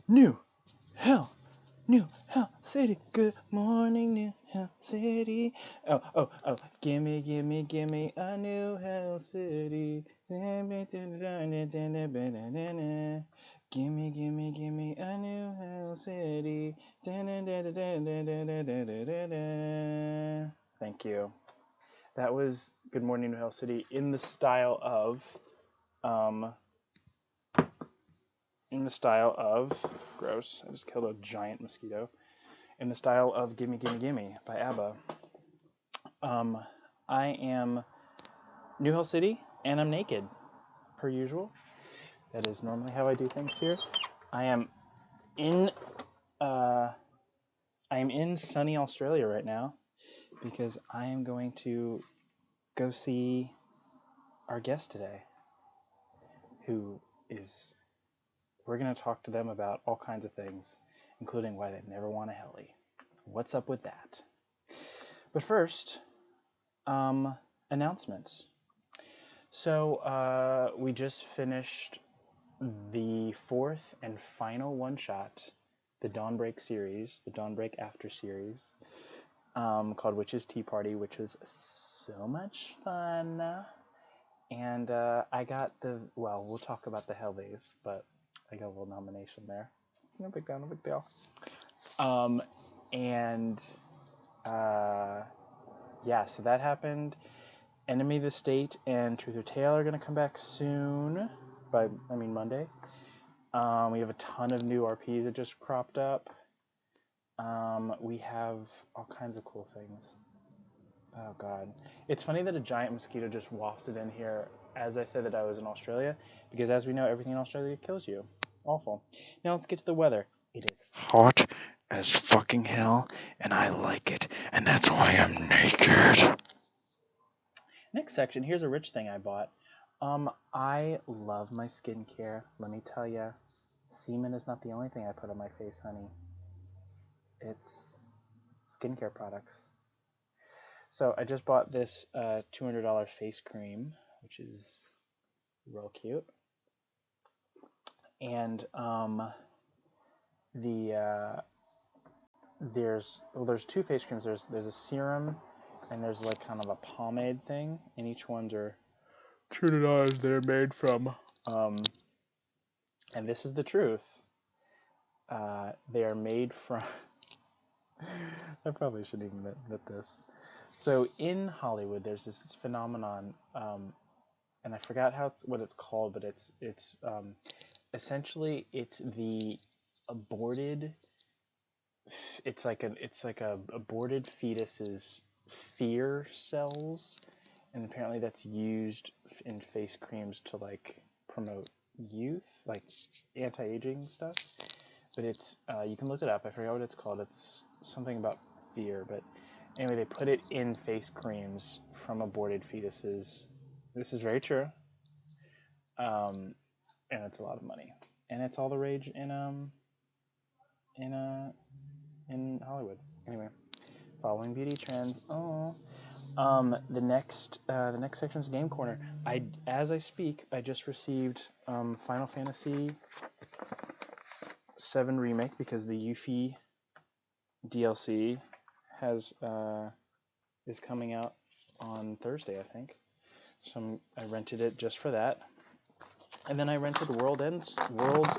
New Hell, New Hell City. Good morning, New Hell City. Oh. Gimme a New Hell City. Gimme a New Hell City. Thank you. That was Good Morning, New Hell City in the style of gross. I just killed a giant mosquito. In the style of Gimme by ABBA. I am New Hell City and I'm naked, per usual. That is normally how I do things here. I am in sunny Australia right now because I am going to go see our guest today, we're going to talk to them about all kinds of things, including why they never want a Helly. What's up with that? But first, announcements. So we just finished the fourth and final one-shot, the Dawnbreak series, the Dawnbreak After series, called Witch's Tea Party, which was so much fun. And I got we'll talk about the Hellies, but I got a little nomination there. No big deal. So that happened. Enemy of the State and Truth or Tale are going to come back soon, Monday. We have a ton of new RPs that just cropped up. We have all kinds of cool things. Oh, God. It's funny that a giant mosquito just wafted in here as I said that I was in Australia, because as we know, everything in Australia kills you. Awful. Now let's get to the weather. It is hot as fucking hell, and I like it, and that's why I'm naked. Next section, here's a rich thing I bought. I love my skincare. Let me tell you, semen is not the only thing I put on my face, honey. It's skincare products. So I just bought this $200 face cream, which is real cute. And there's two face creams. There's a serum, and there's like kind of a pomade thing, and each ones are $200. They're made from, and this is the truth. They are made from. I probably shouldn't even admit this. So in Hollywood, there's this phenomenon, and I forgot what it's called, but it's essentially it's the aborted. It's like a aborted fetus's fear cells, and apparently that's used in face creams to like promote youth, like anti-aging stuff. But it's you can look it up. I forgot what it's called. It's something about fear, but anyway, they put it in face creams from aborted fetuses. This is very true. And it's a lot of money, and it's all the rage in Hollywood. Anyway, following beauty trends. The next section is Game Corner. As I speak, I just received Final Fantasy VII Remake, because the Yuffie DLC is coming out on Thursday, I think. So I rented it just for that. And then I rented World's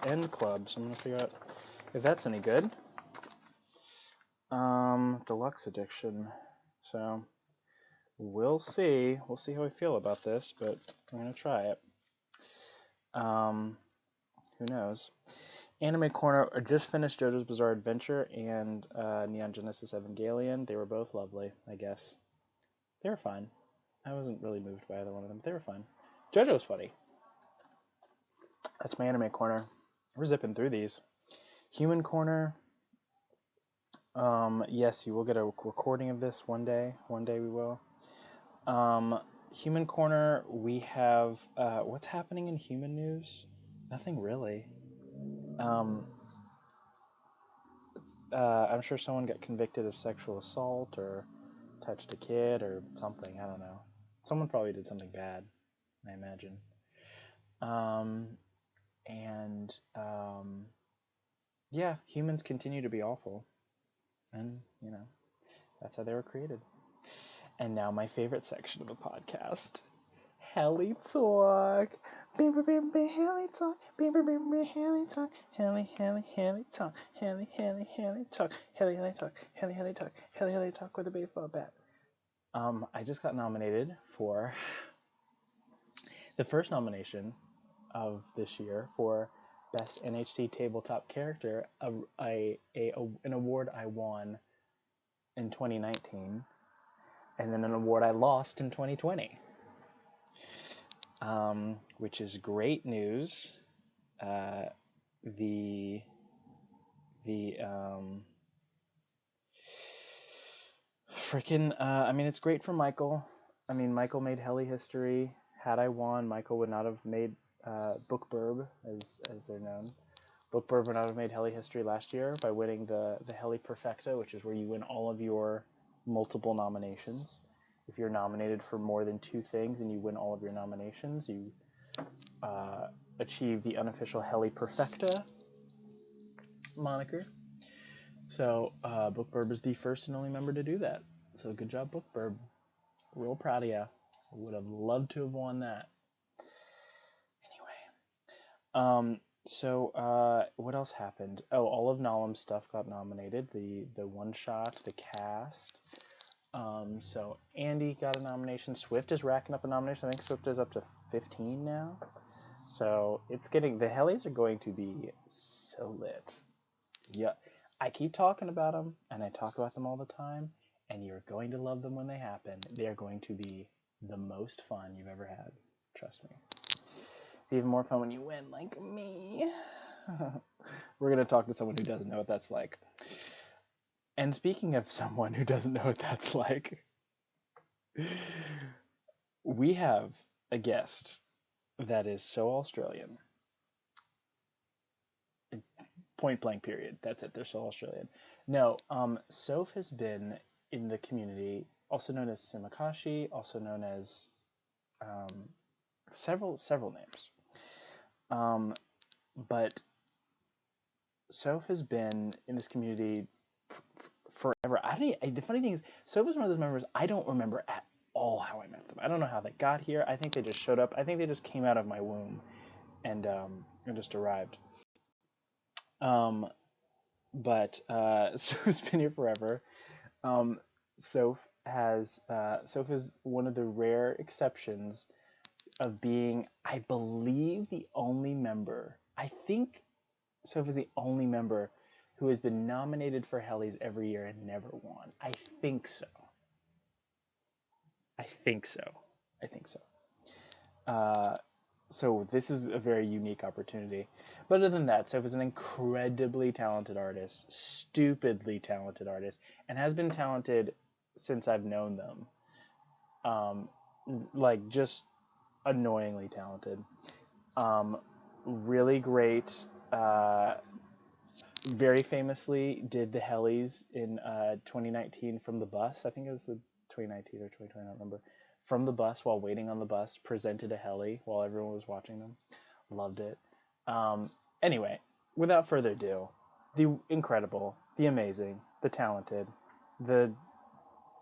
End Club, so I'm going to figure out if that's any good. Deluxe Edition. So we'll see. We'll see how I feel about this, but I'm going to try it. Who knows? Anime Corner. I just finished JoJo's Bizarre Adventure and Neon Genesis Evangelion. They were both lovely, I guess. They were fine. I wasn't really moved by either one of them. They were fine. JoJo was funny. That's my Anime Corner. We're zipping through these. Human Corner. Yes, you will get a recording of this one day. One day we will. Human Corner, we have... what's happening in human news? Nothing really. I'm sure someone got convicted of sexual assault or touched a kid or something. I don't know. Someone probably did something bad, I imagine. Yeah, humans continue to be awful. And, you know, that's how they were created. And now my favorite section of the podcast. Helly talk. Helly talk. Helly talk. Helly talk. Helly talk. Helly talk. Helly talk. Helly talk with a baseball bat. I just got nominated for the first nomination of this year for Best NHC Tabletop Character, an award I won in 2019, and then an award I lost in 2020, which is great news. The I mean, it's great for Michael. I mean, Michael made Helly history. Had I won, Michael would not have made Book Burb, as they're known. Book Burb would not have made Helly history last year by winning the Helly Perfecta, which is where you win all of your multiple nominations. If you're nominated for more than 2 things and you win all of your nominations, you achieve the unofficial Helly Perfecta moniker. So Book Burb is the first and only member to do that. So good job, Book Burb. Real proud of you. Would have loved to have won that. Anyway, so what else happened? Oh, all of Nalam's stuff got nominated. The one shot, the cast. So Andy got a nomination. Swift is racking up a nomination. I think Swift is up to 15 now. So it's getting, the Hellies are going to be so lit. Yeah, I keep talking about them, and I talk about them all the time, and you're going to love them when they happen. They are going to be the most fun you've ever had. Trust me. It's even more fun when you win, like me. We're going to talk to someone who doesn't know what that's like. And speaking of someone who doesn't know what that's like, we have a guest that is so Australian. Point blank period. That's it. They're so Australian. No, Soph has been in the community, also known as Simakashi, also known as several names. But Soph has been in this community forever. The funny thing is, Soph was one of those members I don't remember at all how I met them. I don't know how they got here. I think they just showed up. I think they just came out of my womb and just arrived. But Soph's been here forever. Soph is one of the rare exceptions of being, I believe, the only member. I think Soph is the only member who has been nominated for Hellies every year and never won. I think so. So this is a very unique opportunity. But other than that, Soph is an incredibly talented artist, stupidly talented artist, and has been talented since I've known them. Like, just annoyingly talented. Really great. Very famously did the Hellies in 2019 from the bus. I think it was the 2019 or 2020, I don't remember. From the bus, while waiting on the bus, presented a Helly while everyone was watching them. Loved it. Anyway, without further ado, the incredible, the amazing, the talented, I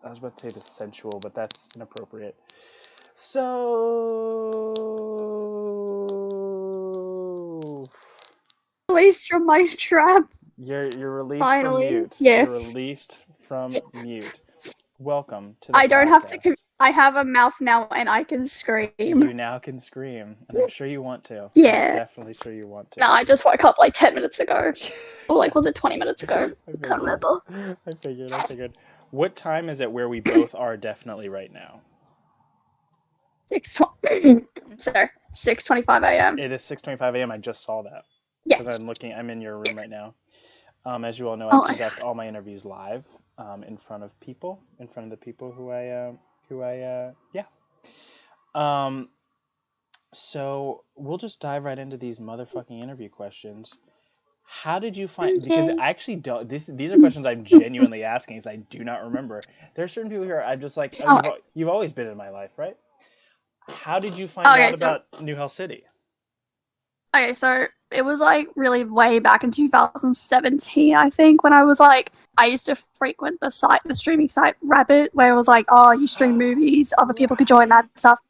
was about to say the sensual, but that's inappropriate. So Released from my trap. you're released Finally. from mute. Yes. You're released from mute. Welcome to the I don't podcast. have to. I have a mouth now, and I can scream. You now can scream, and I'm sure you want to. Yeah. I'm definitely sure you want to. No, I just woke up like 10 minutes ago. Or like, was it 20 minutes ago? I Can't remember. figured. What time is it where we both are definitely right now? 6:25 a.m. It is 6:25 a.m. I just saw that. Yeah. Because I'm in your room right now. As you all know, I conduct all my interviews live, in front of the people who yeah. So we'll just dive right into these motherfucking interview questions. How did you find? Because I actually don't. These are questions I'm genuinely asking, because I do not remember. There are certain people here I'm just like, you've always been in my life, right? How did you find out about New Hell City? Okay, so it was like really way back in 2017, I think, when I was like, I used to frequent the streaming site Rabbit, where it was like, oh, you stream movies, other people could join that stuff.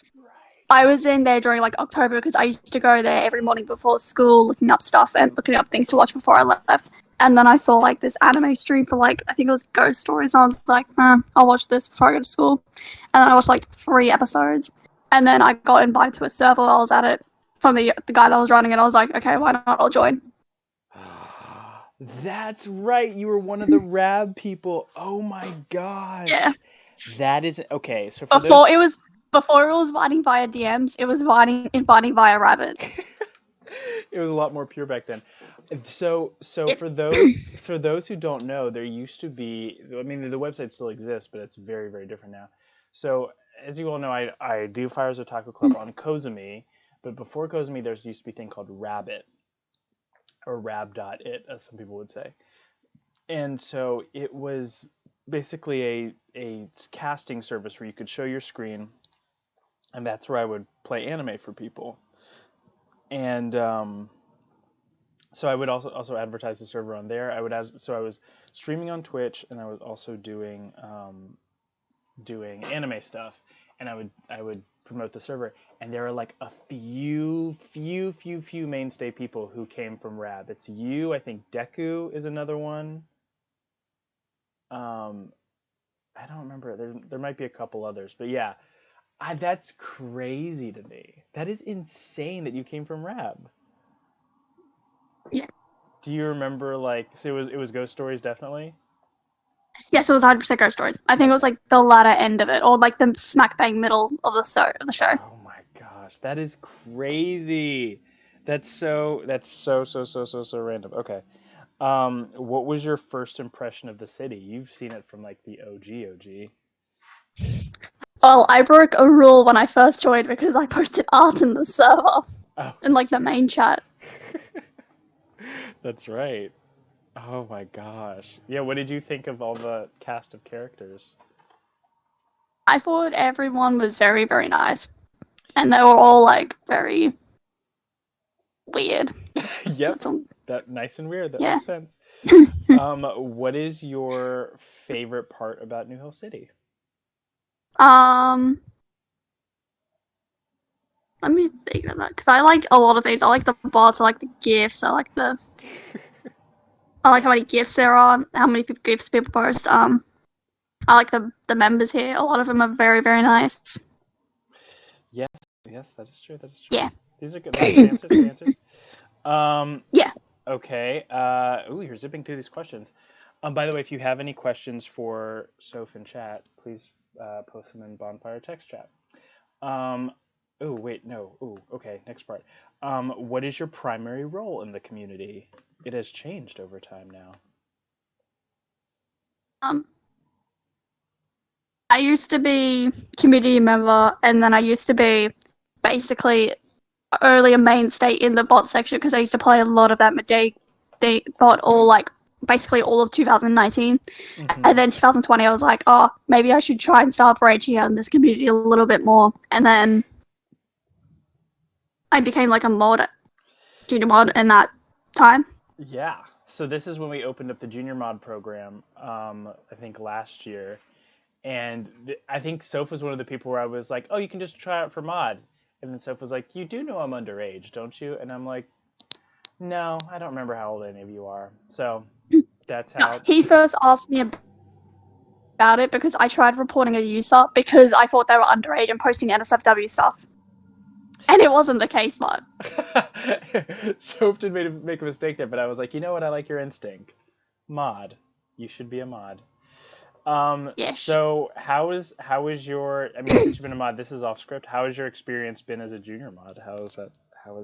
I was in there during like October because I used to go there every morning before school, looking up stuff and looking up things to watch before I left. And then I saw like this anime stream for like, I think it was Ghost Stories, and I was like, I'll watch this before I go to school. And then I watched like 3 episodes, and then I got invited to a server while I was at it from the guy that was running it. I was like, okay, why not? I'll join. That's right. You were one of the Rab people. Oh my gosh. Yeah. That is okay. So before it was inviting via DMs, it was inviting via Rabbit. It was a lot more pure back then. So for those who don't know, there used to be. I mean, the website still exists, but it's very, very different now. So as you all know, I do Fires Otaku Club on Kozumi, but before Kozumi, there used to be a thing called Rabbit, or Rab.it, as some people would say. And so it was basically a casting service where you could show your screen, and that's where I would play anime for people. And so I would also advertise the server on there. I was streaming on Twitch, and I was also doing anime stuff, and I would promote the server. And there are like a few mainstay people who came from Rab. It's you, I think Deku is another one. I don't remember. There might be a couple others, but yeah, that's crazy to me. That is insane that you came from Rab. Yeah. Do you remember so it was Ghost Stories definitely? Yes, it was 100% Ghost Stories. I think it was like the latter end of it, or like the smack bang middle of the show. Oh my gosh, that is crazy. That's so random. Okay. What was your first impression of the city? You've seen it from like the OG. Well, I broke a rule when I first joined because I posted art in the server. In like the main chat. That's right. Oh my gosh. Yeah, what did you think of all the cast of characters? I thought everyone was very, very nice. And they were all like very weird. Yep. That nice and weird. That Yeah. makes sense. What is your favorite part about New Hill City? Let me think of that, because I like a lot of things. I like the bots, I like the gifts, I like how many gifts there are, how many gifts people post. I like the members here. A lot of them are very, very nice. Yes, that is true. Yeah. These are good answers. Yeah. Okay. You're zipping through these questions. By the way, if you have any questions for Soph in chat, please post them in Bonfire text chat. Okay, next part. What is your primary role in the community? It has changed over time now. I used to be community member, and then I used to be basically early a mainstay in the bot section because I used to play a lot of that Nhd bot basically all of 2019. Mm-hmm. And then 2020 I was like, oh, maybe I should try and start branching out in this community a little bit more. And then I became like a junior mod in that time. Yeah. So this is when we opened up the junior mod program, I think last year. And I think Soph was one of the people where I was like, oh, you can just try out for mod. And then Soph was like, you do know I'm underage, don't you? And I'm like, no, I don't remember how old any of you are. So that's how... No, he first asked me about it because I tried reporting a user because I thought they were underage and posting NSFW stuff. And it wasn't the case, Mod. Soph did make a mistake there, but I was like, you know what? I like your instinct. Mod. You should be a mod. Yes. So how is your... I mean, since you've been a mod, this is off script. How has your experience been as a junior mod? How has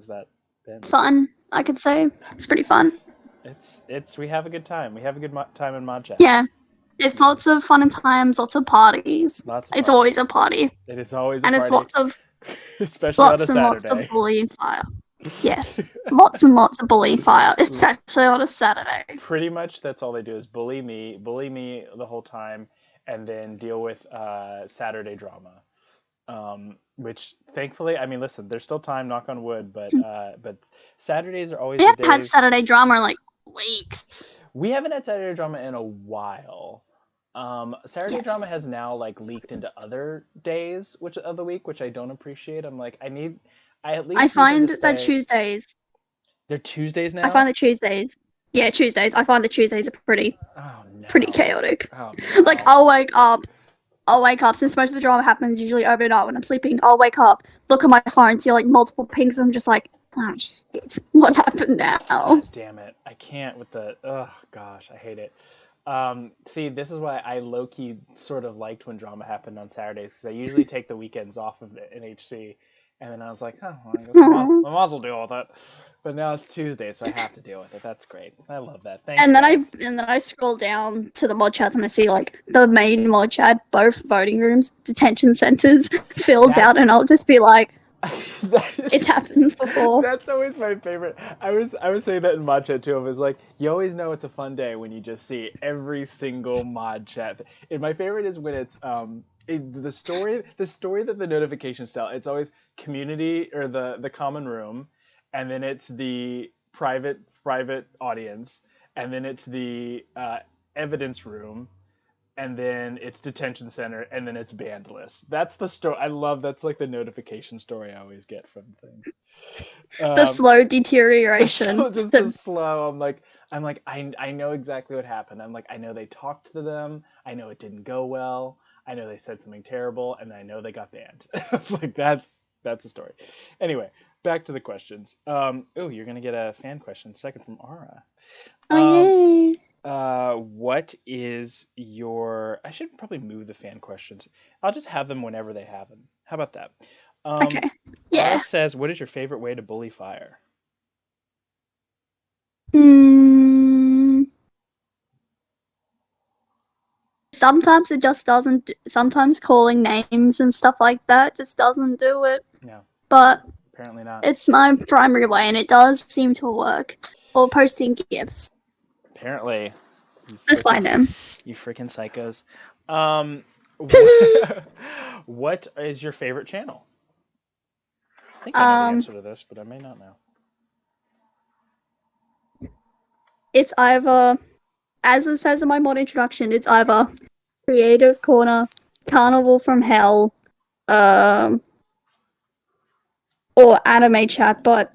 that been? Fun, I could say. It's pretty fun. We have a good time. We have a good time in mod chat. Yeah. It's lots of fun and times, lots of parties. It's always a party. It is always a party. And it's lots of... Especially on a Saturday. Lots of bullying fire. Yes. Lots and lots of bullying fire, especially on a Saturday. Pretty much that's all they do is bully me the whole time, and then deal with Saturday drama. Which thankfully, I mean, listen, there's still time, knock on wood, but Saturdays are always We the haven't had days. Saturday drama in like weeks. We haven't had Saturday drama in a while. Saturday drama Yes. has now like leaked into other days which of the week, which I don't appreciate. I at I least need them to find that say Tuesdays. they're Tuesdays I now. find that Tuesdays. Yeah, Tuesdays. I find that Tuesdays are Oh pretty no. chaotic. Oh Like no. I'll wake up since most of the drama happens usually overnight when I'm sleeping. I'll wake up, look at my phone, see like multiple pings, and I'm just like, oh shit, what happened now? God damn it. I can't with the oh gosh, I hate it. See, this is why I low key sort of liked when drama happened on Saturdays because I usually take the weekends off of the NHC, and then I was like, oh, well, I guess I might as well deal with it. But now it's Tuesday, so I have to deal with it. That's great. I love that. Thanks, And then I guys. and then I scroll down to the mod chats and I see like the main mod chat, both voting rooms, detention centers filled out, That's and I'll just be like, that it's is happened before. that's always my favorite. I was saying that in mod chat too. I was like, you always know it's a fun day when you just see every single mod chat. And my favorite is when it's the story that the notifications tell. It's always community or the common room, and then it's the private audience, and then it's the evidence room, and then it's detention center, and then it's banned list. That's the story. I love that's like the notification story I always get from things. The Um, slow deterioration. just the slow. I know exactly what happened. I'm like, I know they talked to them. I know it didn't go well. I know they said something terrible, and I know they got banned. It's like that's a story. Anyway, back to the questions. Oh, you're gonna get a fan question second from Ara. Oh Um, yay. what is your? I should probably move the fan questions. I'll just have them whenever they have them. How about that? Um, Okay. Ara Yeah. says, "What is your favorite way to bully fire?" Mm, sometimes it just doesn't. Sometimes calling names and stuff like that just doesn't do it. No, But apparently not. it's my primary way, and it does seem to work. Or posting gifs. Apparently, you Just freaking find them. you freaking psychos. What, what is your favorite channel? I think I know the um, answer to this, but I may not know. it's either, as it says in my mod introduction, it's either Creative Corner, Carnival from Hell, um, or Anime Chat. But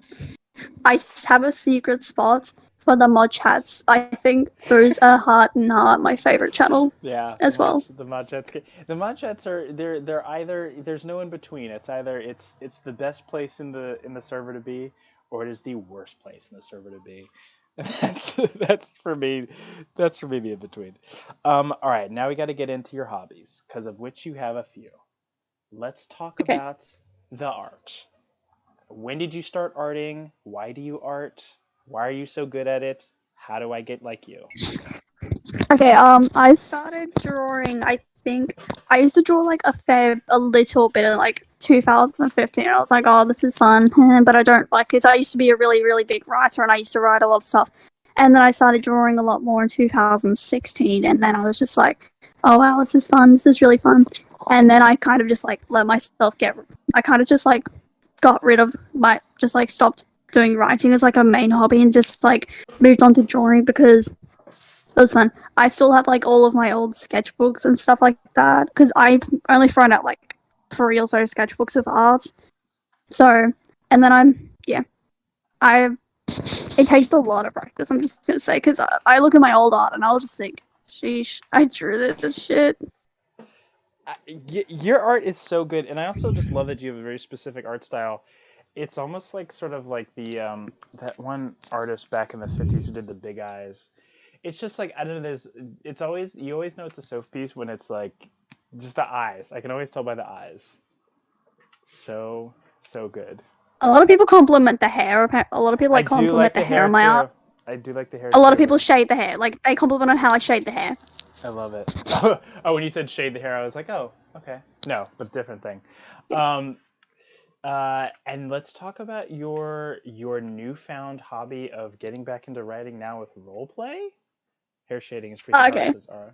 I have a secret spot for the mod chats. I think those are Heart and Heart, my favorite channel Yeah, as well. the mod chats. The mod chats are they're either there's no in between. It's either it's the best place in the server to be, or it is the worst place in the server to be. That's for me. That's for me the in between. All right, now we got to get into your hobbies, because of which you have a few. Let's talk Okay. about the art. When did you start arting? Why do you art? Why are you so good at it? How do I get like you? Okay, I started drawing, I think, I used to draw like a little bit in like 2015. I was like, oh, this is fun, but I don't like, because I used to be a really, really big writer and I used to write a lot of stuff. And then I started drawing a lot more in 2016, and then I was just like, oh wow, this is fun, this is really fun. And then I kind of just like let myself I kind of just like got rid of just like stopped doing writing as like a main hobby and just like moved on to drawing because it was fun. I still have like all of my old sketchbooks and stuff like that because I've only thrown out like 3 or so sketchbooks of art. So, and then I it takes a lot of practice. I'm just gonna say because I look at my old art and I'll just think, sheesh, I drew this shit. Your art is so good, and I also just love that you have a very specific art style. It's almost like sort of like the that one artist back in the '50s who did the big eyes. It's just like I don't know. It's always you always know it's a Soph piece when it's like just the eyes. I can always tell by the eyes. So good. A lot of people compliment the hair. A lot of people I like do like compliment the the hair hair on my art. too. I do like the hair A lot of too. people shade the hair. Like they compliment on how I shade the hair. I love it. Oh, when you said shade the hair, I was like, oh, okay. No, but different thing. Yeah. Um, and let's talk about your newfound hobby of getting back into writing now with role play. Hair shading is freaking hard, Okay. says Ara.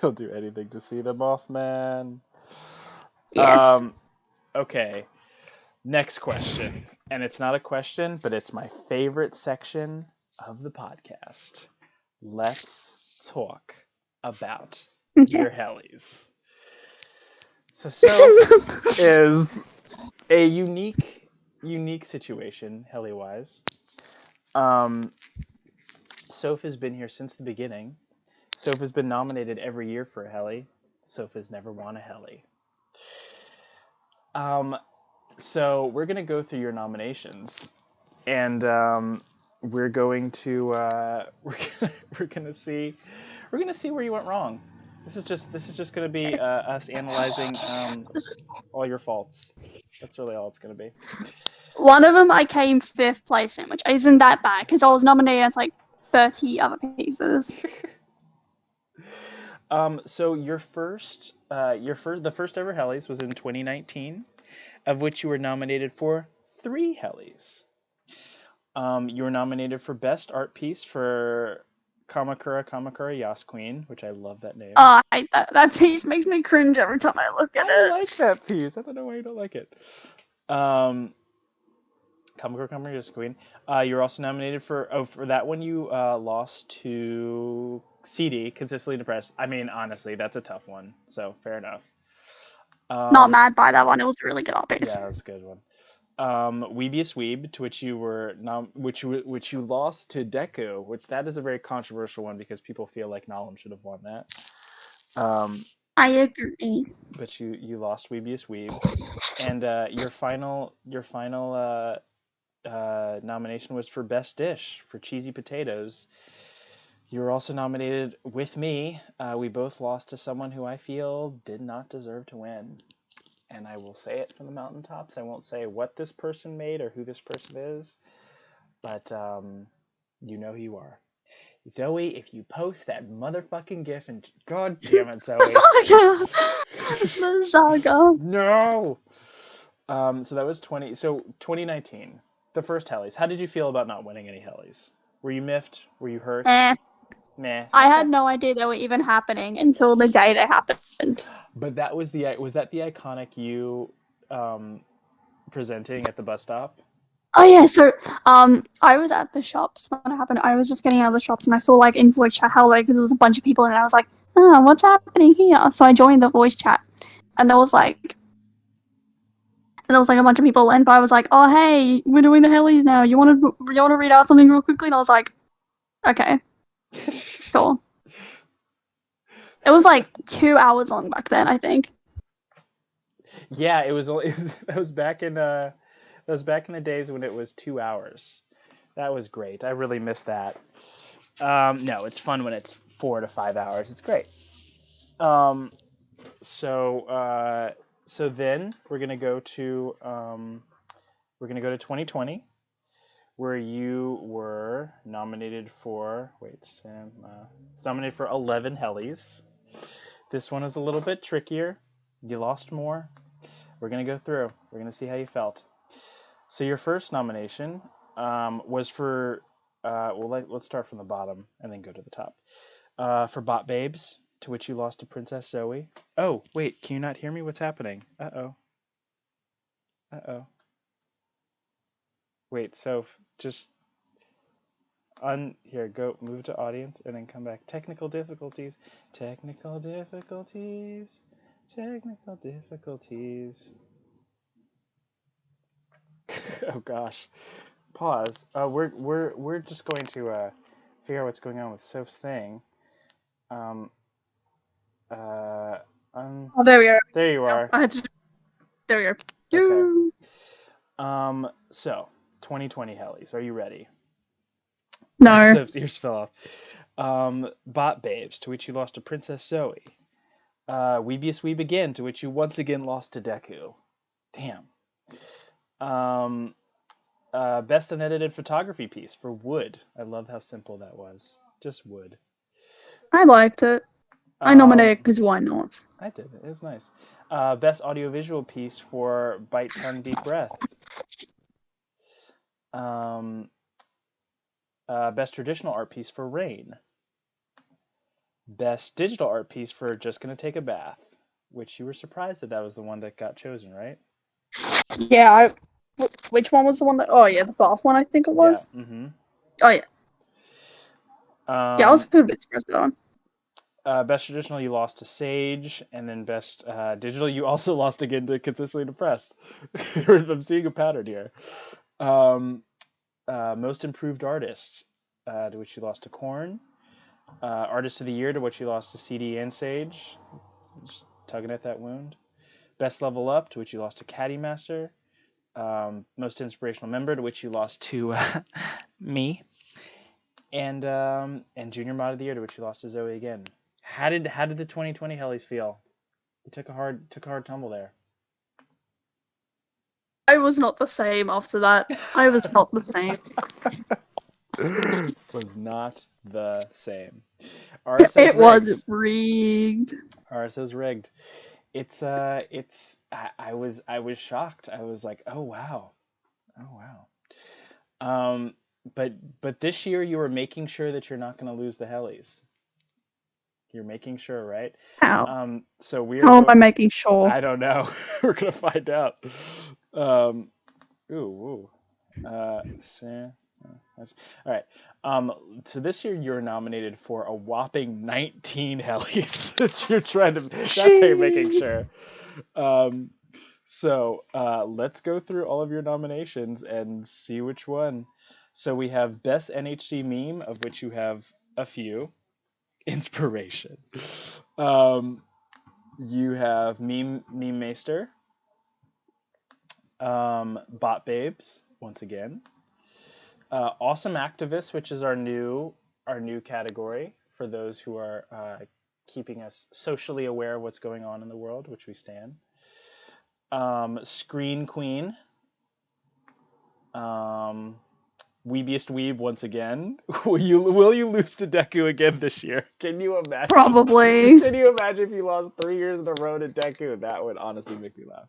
He'll do anything to see them off, man. Yes. Okay. Next question. And it's not a question, but it's my favorite section of the podcast. Let's talk about Okay. your Hellies. So Soph is a unique situation, Helly-wise. Soph has been here since the beginning. Soph has been nominated every year for a Helly. Soph has never won a Helly. So we're gonna go through your nominations, and we're going to we're gonna see where you went wrong. This is just gonna be us analyzing all your faults. That's really all it's gonna be. One of them I came 5th place in, which isn't that bad because I was nominated as like 30 other pieces. So the first ever Hellies was in 2019, of which you were nominated for 3 Hellies. You were nominated for Best Art Piece for Kamakura Yas Queen, which I love that name. Oh, I hate that. That piece makes me cringe every time I look at I it. like that piece. I don't know why you don't like it. Kamakura Yas Queen. You were also nominated for that one. You lost to CD, Consistently Depressed. I mean, honestly, that's a tough one. So fair enough. Not mad by that one. It was a really good art piece. Yeah, that's a good one. Weebiest Weeb, to which you were which you lost to Deku, which that is a very controversial one because people feel like Nalam should have won that. I agree. But you lost Weebiest Weeb, and your final nomination was for Best Dish for Cheesy Potatoes. You were also nominated with me. We both lost to someone who I feel did not deserve to win. And I will say it from the mountaintops. I won't say what this person made or who this person is, but you know who you are. Zoe, if you post that motherfucking GIF, and god damn it, Zoe. The saga. No! So that was 2019, the first Hellies. How did you feel about not winning any Hellies? Were you miffed? Were you hurt? Meh. I had no idea they were even happening until the day they happened. But that was the iconic you presenting at the bus stop? Oh yeah, so I was at the shops when it happened. I was just getting out of the shops and I saw like in voice chat hello because there was a bunch of people and I was like, oh, what's happening here? So I joined the voice chat and there was like a bunch of people and I was like, oh hey, we're doing the Hellies now. You want to read out something real quickly? And I was like, okay, sure. It was like 2 hours long back then, I think. Yeah, it was. That was back in the days when it was 2 hours. That was great. I really missed that. No, it's fun when it's 4 to 5 hours. It's great. So then we're gonna go to 2020, where you were nominated for. Wait, Sam. It's nominated for 11 Hellies. This one is a little bit trickier. You lost more. We're going to go through. We're going to see how you felt. So your first nomination was for, let's start from the bottom and then go to the top. For Bot Babes, to which you lost to Princess Zoe. Oh, wait, can you not hear me? What's happening? Uh-oh. Wait, Soph, just here, go, move to audience and then come back. Technical difficulties. Oh gosh. Pause. We're just going to figure out what's going on with Soph's thing. Oh, there we are. There you are. There we are. Okay. So 2020 Hellies. Are you ready? No. Soph's ears fell off. Bot Babes, to which you lost to Princess Zoe. Weebiest Weeb again, to which you once again lost to Deku. Damn. Best unedited photography piece for Wood. I love how simple that was. Just Wood. I liked it. I nominated because why not? I did. It was nice. Best audiovisual piece for Bite Tongue Deep Breath. Best traditional art piece for Rain. Best digital art piece for Just Gonna Take a Bath, which you were surprised that was the one that got chosen, right? Yeah, which one was the one that? Oh yeah, the bath one. I think it Yeah. was. Oh yeah, yeah. I was a bit surprised by that one. Best traditional, you lost to Sage, and then best digital, you also lost again to Consistently Depressed. I'm seeing a pattern here. Most improved artist, to which you lost to Korn. Artist of the year, to which you lost to CD and Sage. Just tugging at that wound. Best level up, to which you lost to Caddy Master. Most inspirational member, to which you lost to me. And junior mod of the year, to which you lost to Zoe again. How did the 2020 Hellies feel? You took a hard tumble there. I was not the same after that. I was not the same. Was not the same. It was rigged. RSO's rigged. I was shocked. I was like, oh wow. But this year you were making sure that you're not going to lose the Hellies. You're making sure, right? How? So How am I making sure? I don't know. We're gonna find out. All right. So this year you're nominated for a whopping 19 Hellies. That's how you're making sure. So let's go through all of your nominations and see which one. So we have Best NHC Meme, of which you have a few. Inspiration. You have Meme Maester. Bot Babes, once again. Awesome Activists, which is our new category for those who are keeping us socially aware of what's going on in the world, which we stand. Screen Queen. Weebiest Weeb once again. Will you lose to Deku again this year? Can you imagine? Probably. Can you imagine if you lost 3 years in a row to Deku? That would honestly make me laugh.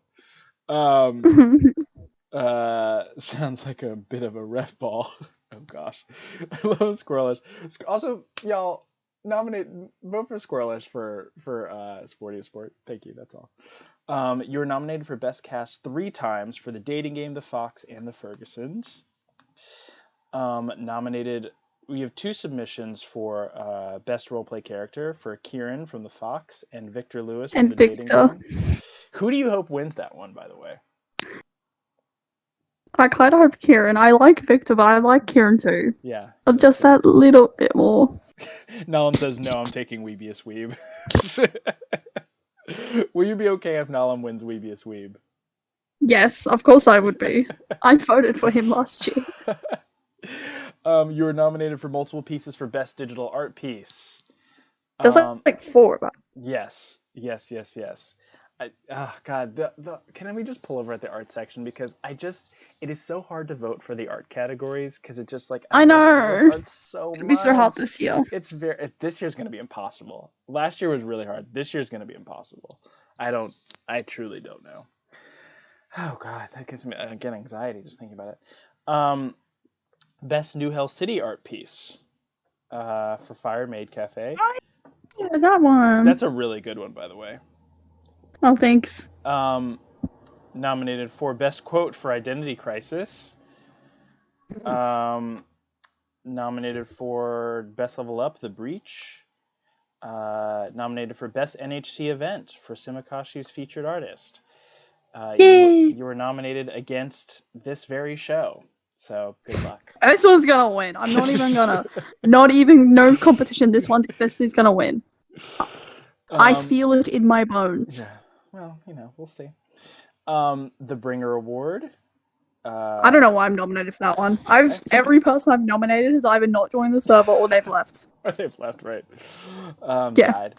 Sounds like a bit of a ref ball. Oh gosh. I love Squirrelish. Also, y'all vote for Squirrelish for Sporty Sport. Thank you. That's all. You were nominated for Best Cast 3 times for The Dating Game, The Fox, and The Fergusons. Nominated. We have 2 submissions for Best Roleplay Character for Kieran from The Fox and Victor Lewis from The Dating Game. Who do you hope wins that one, by the way? I kind of hope Kieran. I like Victor, but I like Kieran too. Yeah. Just that little bit more. Nalam says, no, I'm taking Weebiest Weeb. Will you be okay if Nalam wins Weebiest Weeb? Yes, of course I would be. I voted for him last year. You were nominated for multiple pieces for Best Digital Art Piece. There's like 4 of them. Yes. God, can we just pull over at the art section, because it is so hard to vote for the art categories, because it just like I know it's so much. It'll be so hard this year. This year's going to be impossible. Last year was really hard. This year's going to be impossible. I truly don't know. Oh God, that gives me again anxiety just thinking about it. Best New Hell City art piece for Fire Maid Cafe. Yeah, that one. That's a really good one, by the way. Oh, thanks. Nominated for Best Quote for Identity Crisis. Nominated for Best Level Up, The Breach. Nominated for Best NHC Event for Simakashi's Featured Artist. You were nominated against this very show. So good luck. This one's gonna win. I'm not even gonna. Not even no competition. This is gonna win. I feel it in my bones. Yeah. Well, we'll see. The Bringer Award. I don't know why I'm nominated for that one. Every person I've nominated has either not joined the server or they've left. Or they've left, right? Yeah. Died.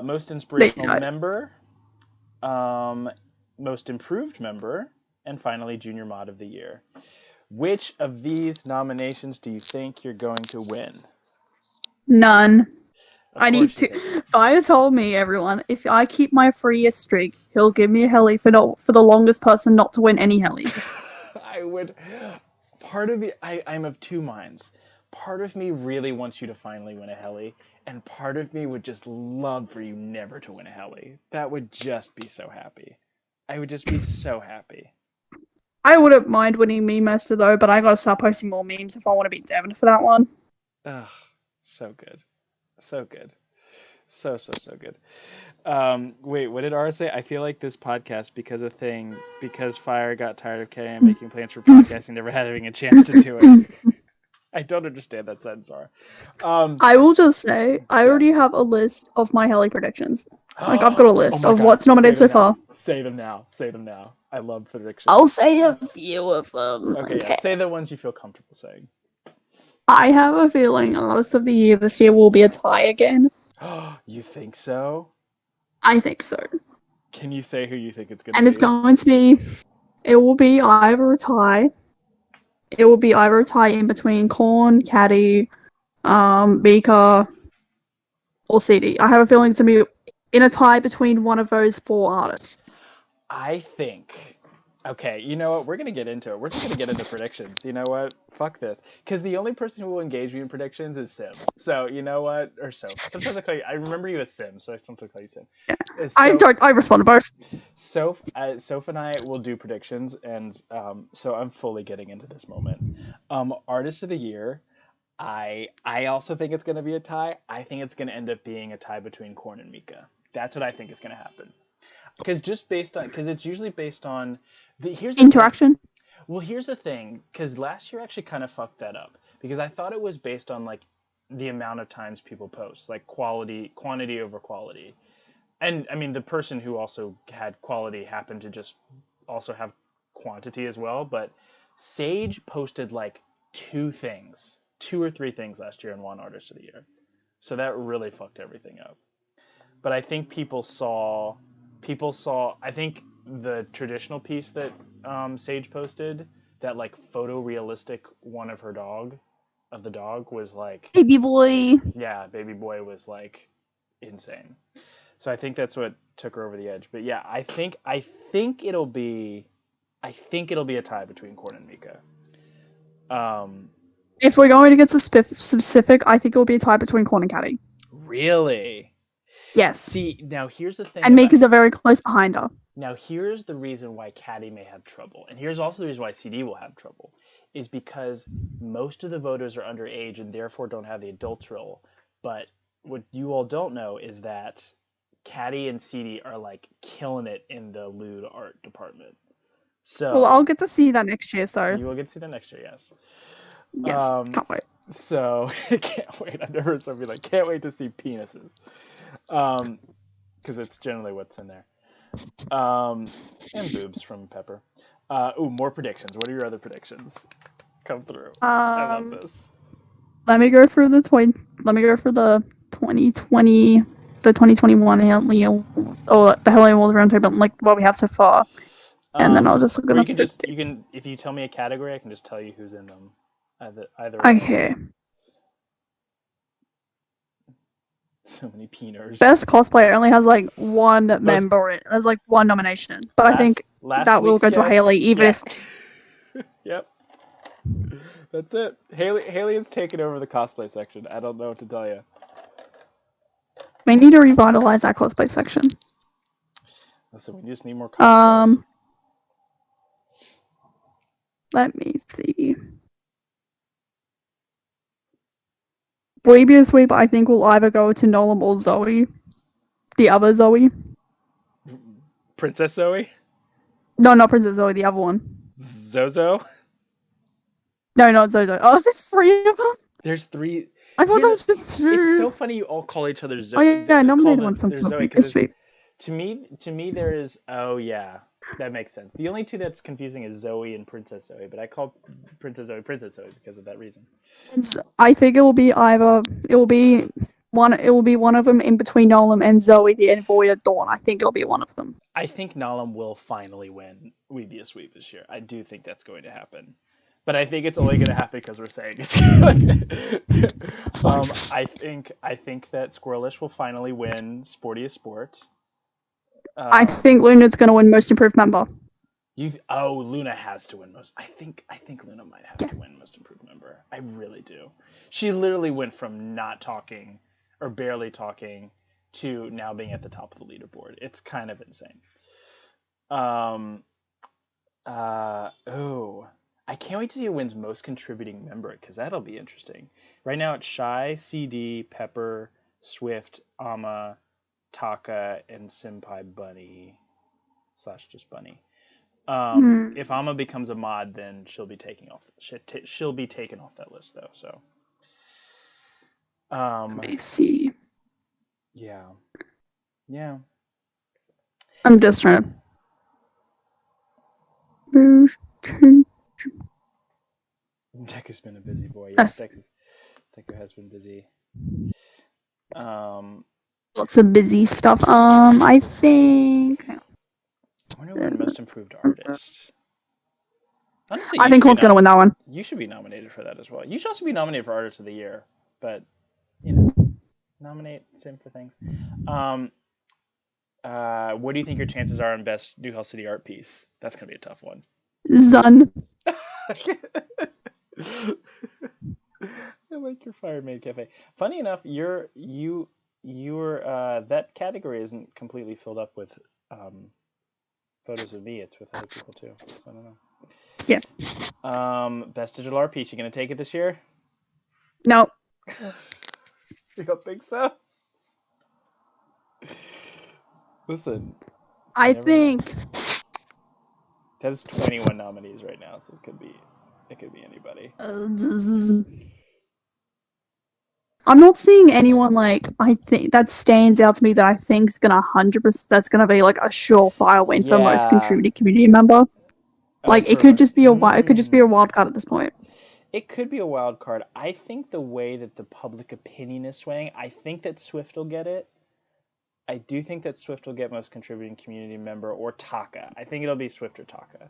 Most inspirational member. Most improved member, and finally Junior Mod of the Year. Which of these nominations do you think you're going to win? None. I need to. Fire told me, everyone, if I keep my 3-year streak, he'll give me a Helly for the longest person not to win any Hellies. I would. Part of me, I'm of 2 minds. part of me really wants you to finally win a Helly, and part of me would just love for you never to win a Helly. That would just be so happy. I would just be so happy. I wouldn't mind winning Meme Master though, but I gotta start posting more memes if I want to beat Devin for that one. Ugh, so good. So good. So good. Wait, what did Ara say? I feel like this podcast, because Fire got tired of Kenny and making plans for podcasting, never had having a chance to do it. I don't understand that sentence, Ara. I will just say, I already have a list of my Helly predictions. Like, I've got a list of what's nominated so far. Say them now. Say them now. I love predictions. I'll say a few of them. Okay. Yeah, say the ones you feel comfortable saying. I have a feeling Artist of the Year this year will be a tie again. You think so? I think so. Can you say who you think it's going to be? And it's going to be... It will be either a tie. It will be either a tie in between Korn, Caddy, Mika, or CD. I have a feeling it's going to be in a tie between one of those 4 artists. I think... Okay, you know what? We're going to get into it. We're just going to get into predictions. You know what? Fuck this. Because the only person who will engage me in predictions is Sim. So, you know what? Or Soph. Sometimes I call you... I remember you as Sim, so I sometimes call you Sim. Yeah. I respond to both. Soph and I will do predictions, and so I'm fully getting into this moment. Artist of the Year, I also think it's going to be a tie. I think it's going to end up being a tie between Korn and Mika. That's what I think is going to happen. Because it's usually based on here's the interaction. Well, here's the thing, because last year actually kind of fucked that up, because I thought it was based on like the amount of times people post, like quantity over quality, and I mean the person who also had quality happened to just also have quantity as well. But Sage posted like 2 or 3 things last year and won Artist of the Year, so that really fucked everything up. But I think people saw. I think the traditional piece that Sage posted, that like photorealistic one of the dog was like Baby boy. Yeah, baby boy was like insane. So I think that's what took her over the edge. But yeah, I think it'll be a tie between Korn and Mika. If we're going to get specific, I think it will be a tie between Korn and Caddy. Really? Yes. See, now here's the thing. And Mika's are very close behind her. Now here's the reason why Caddy may have trouble, and here's also the reason why CD will have trouble, is because most of the voters are underage and therefore don't have the adult role. But what you all don't know is that Caddy and CD are like killing it in the lewd art department. So well, I'll get to see that next year. So you will get to see that next year. Yes. Yes. Can't wait. So can't wait. I've never heard somebody like can't wait to see penises, because it's generally what's in there. And boobs from Pepper. More predictions. What are your other predictions? Come through. I love this. Let me go for the 2020, the 2021 Helly, or the Helly World Roundtable, like what we have so far, and then I'll just look it up. You can if you tell me a category, I can just tell you who's in them. Either okay. So many peeners. Best cosplay only has like 1 member. There's like 1 nomination, but I think that will go to Haley, even if. Yep. That's it. Haley has taken over the cosplay section. I don't know what to tell you. We need to revitalize that cosplay section. Listen, we just need more cosplays. Let me see. Previous week, I think will either go to Nolan or Zoe. The other Zoe. Princess Zoe? No, not Princess Zoe, the other one. Zozo? No, not Zozo. Oh, is this 3 of them? There's 3. I thought that was just 2. It's so funny you all call each other Zoe. Oh yeah, I nominated one from Zoe. To me, there is. Oh yeah, that makes sense. The only 2 that's confusing is Zoe and Princess Zoe, but I call Princess Zoe because of that reason. I think it will be one of them in between Nolan and Zoe, the Envoy of Dawn. I think it'll be one of them. I think Nolan will finally win Weebia Sweep this year. I do think that's going to happen. But I think it's only going to happen because we're saying it. I think that Squirrelish will finally win Sportiest Sport. I think Luna's going to win Most Improved Member. Luna has to win most. I think Luna might have to win Most Improved Member. I really do. She literally went from not talking or barely talking to now being at the top of the leaderboard. It's kind of insane. I can't wait to see who wins most contributing member, because that'll be interesting. Right now it's Shy, CD, Pepper, Swift, Ama, Taka, and Senpai Bunny / just Bunny. If Ama becomes a mod, then she'll be taken off that list though. So, Let me see. Yeah. I'm just trying to move. Deku's been a busy boy. Yeah, Deku has been busy. Lots of busy stuff. I think. I wonder when most improved artist. Honestly, I think Cole's gonna win that one. You should be nominated for that as well. You should also be nominated for Artist of the Year, but nominate same for things. What do you think your chances are on best New Hell City art piece? That's gonna be a tough one. Zun. I like your Fire Maid Cafe. Funny enough, your that category isn't completely filled up with photos of me. It's with other people too. So I don't know. Yeah. Best digital art piece. You gonna take it this year? No. You don't think so? Listen. I think There's 21 nominees right now, so it could be anybody. I'm not seeing anyone I think that stands out to me that I think is gonna 100%. That's gonna be like a surefire win for most contributing community member. It could just be a wild card at this point. It could be a wild card. I think the way that the public opinion is swaying, I think that Swift will get it. I do think that Swift will get most contributing community member or Taka. I think it'll be Swift or Taka.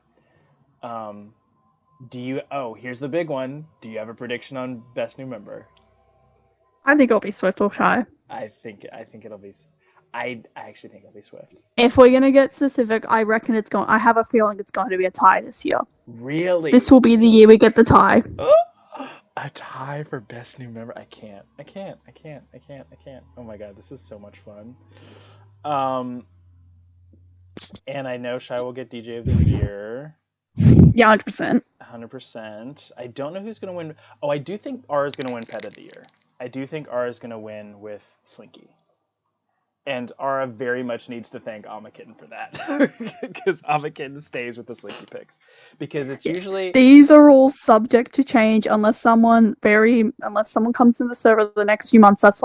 Here's the big one. Do you have a prediction on best new member? I think it'll be Swift or Shy. I think it'll be. I actually think it'll be Swift. If we're gonna get specific, I reckon it's going. I have a feeling it's going to be a tie this year. Really? This will be the year we get the tie. A tie for best new member? I can't. Oh my god, this is so much fun. And I know Shy will get DJ of the Year. Yeah, 100%. 100%. I don't know who's gonna win. Oh, I do think R is gonna win Pet of the Year. I do think R is gonna win with Slinky. And Ara very much needs to thank Amakitten for that. Because Amakitten stays with the Slinky picks. Because it's usually... These are all subject to change unless someone comes in the server the next few months that's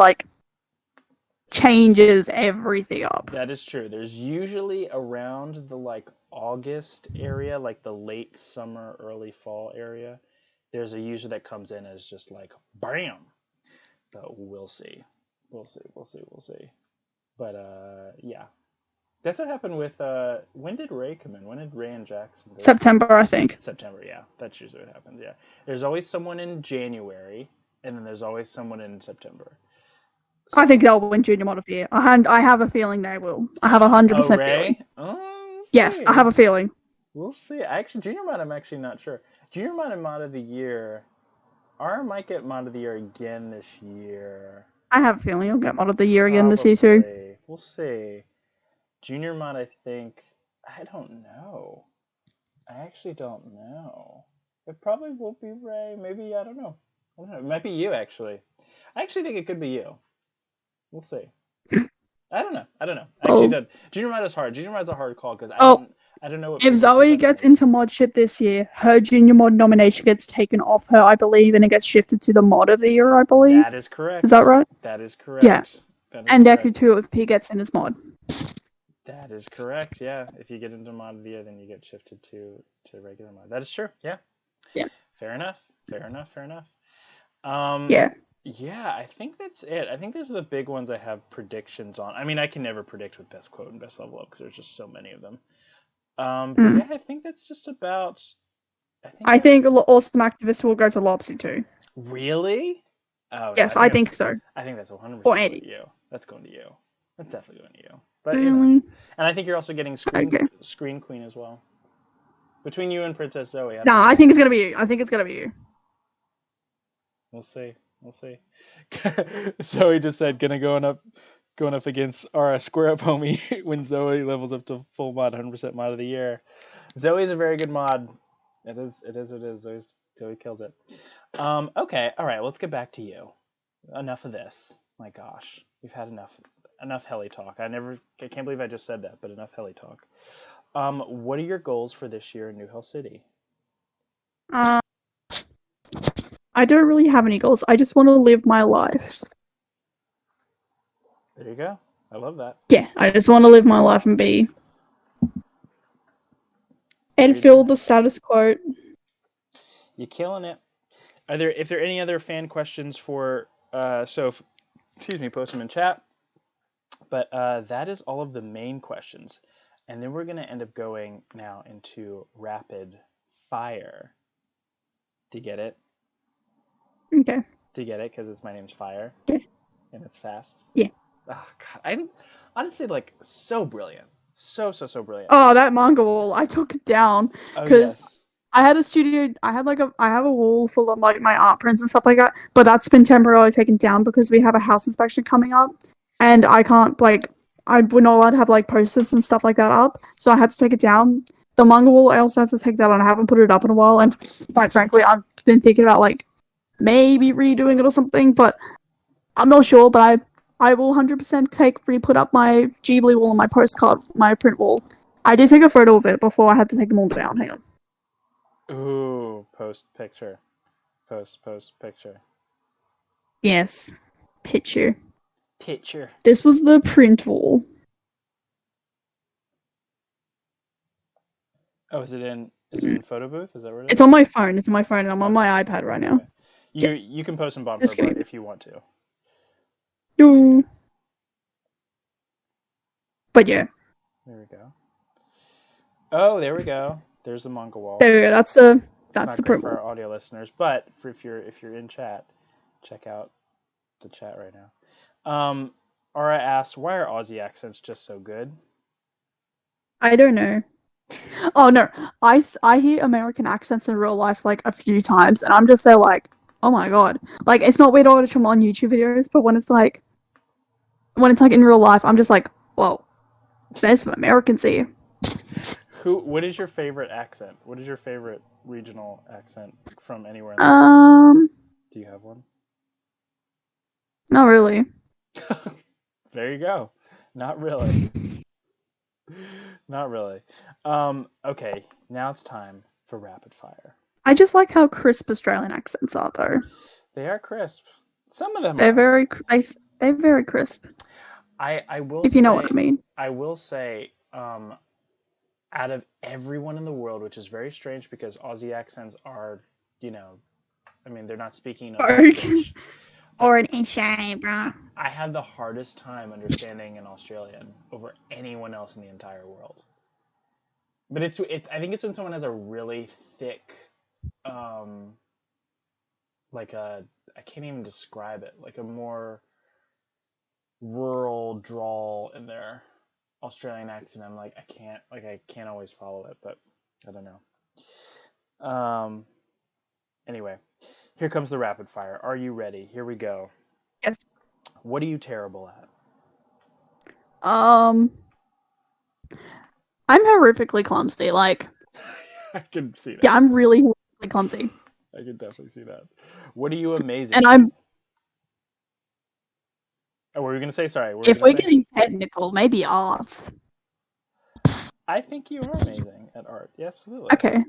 changes everything up. That is true. There's usually around the August area, the late summer, early fall area, there's a user that comes in as just BAM! But we'll see. We'll see. But, yeah. That's what happened with, when did Ray come in? When did Ray and Jackson go? September, I think. September, yeah. That's usually what happens, yeah. There's always someone in January, and then there's always someone in September. So, I think they'll win Junior Mod of the Year. I have a feeling they will. I have 100% Ray? feeling. Yes, I have a feeling. We'll see. Junior Mod, I'm actually not sure. Junior Mod and Mod of the Year, R might get Mod of the Year again this year. I have a feeling he'll get Mod of the Year again this year too. We'll see. Junior Mod, I think... I don't know. I actually don't know. It probably will be Ray. Maybe, I don't know. It might be you, actually. I actually think it could be you. We'll see. I don't know. I actually don't. Junior Mod is hard. Junior Mod is a hard call because I don't know what... If Zoe gets into mod ship this year, her Junior Mod nomination gets taken off her, I believe, and it gets shifted to the Mod of the Year, I believe. That is correct. Is that right? That is correct. Yeah. And Deku too, if he gets in his mod. That is correct, yeah. If you get into Mod of the Year, then you get shifted to regular Mod. That is true, yeah. Yeah. Fair enough. Yeah. Yeah, I think that's it. I think those are the big ones I have predictions on. I mean, I can never predict with best quote and best level up because there's just so many of them. But yeah, I think that's just about... I think Awesome Activist will go to Lopsy too. Really? Oh, yes, I think so. I think that's 100% or Andy. To you. That's going to you. That's definitely going to you. But and I think you're also getting Screen Queen as well. Between you and Princess Zoe. I think it's going to be you. We'll see. We'll see. So he just said, going up against our square up homie when Zoe levels up to full mod, 100% mod of the year. Zoe's a very good mod. It is what it is. Zoe kills it. Okay, all right, let's get back to you. Enough of this. My gosh, we've had enough Helly talk. I can't believe I just said that, but enough Helly talk. What are your goals for this year in New Hell City? I don't really have any goals. I just want to live my life. There you go. I love that. Yeah, I just want to live my life and be and fill the status quo. You're killing it. If there are any other fan questions for Soph, excuse me, post them in chat. But that is all of the main questions. And then we're going to end up going now into rapid fire. Do you get it? Okay. Do you get it? Because my name's Fire. Yeah. And it's fast. Yeah. Oh, God. I'm honestly so brilliant. So brilliant. Oh, that manga wall. I took it down because I had a studio. I have a wall full of like my art prints and stuff like that. But that's been temporarily taken down because we have a house inspection coming up, and I can't we're not allowed to have like posters and stuff like that up. So I had to take it down. The manga wall, I also had to take that on. I haven't put it up in a while, and quite frankly, I've been thinking about maybe redoing it or something, but I'm not sure. But I will 100% re-put up my Ghibli wall and my postcard, my print wall. I did take a photo of it before I had to take them all down. Hang on. Ooh, post picture. Post picture. Yes. Picture. This was the print wall. Oh, is it in photo booth? Is that where it is? It's on my phone. It's on my phone, and I'm on my iPad right now. Okay. You can post some bomb if you want to. But yeah. There we go. Oh, there we go. There's the manga wall. There we go. That's the print for our audio listeners, but if you're in chat, check out the chat right now. Aura asks, why are Aussie accents just so good? I don't know. Oh no, I hear American accents in real life a few times, and I'm just there oh my god. It's not weird to watch them on YouTube videos, but when it's in real life, I'm just whoa, there's some Americans here. What is your favorite accent? What is your favorite regional accent from anywhere in the world? Do you have one? Not really. There you go. Not really. Not really. Okay, now it's time for rapid fire. I just like how crisp Australian accents are, though. They are crisp. Some of them they're very crisp. I will if you know what I mean. I will say, out of everyone in the world, which is very strange because Aussie accents are, they're not speaking English. Or an NHC, bro. I have the hardest time understanding an Australian over anyone else in the entire world. But I think it's when someone has a really thick, I can't even describe it, a more rural drawl in their Australian accent. I'm I can't always follow it, but I don't know. Anyway, here comes the rapid fire. Are you ready? Here we go. Yes. What are you terrible at? I'm horrifically clumsy. I can see that. Yeah, I'm really horrifically clumsy. I can definitely see that. What are you amazing? And I'm. Oh, what were you gonna say? Sorry. If we're getting technical, maybe art. I think you are amazing at art. Yeah, absolutely. Okay.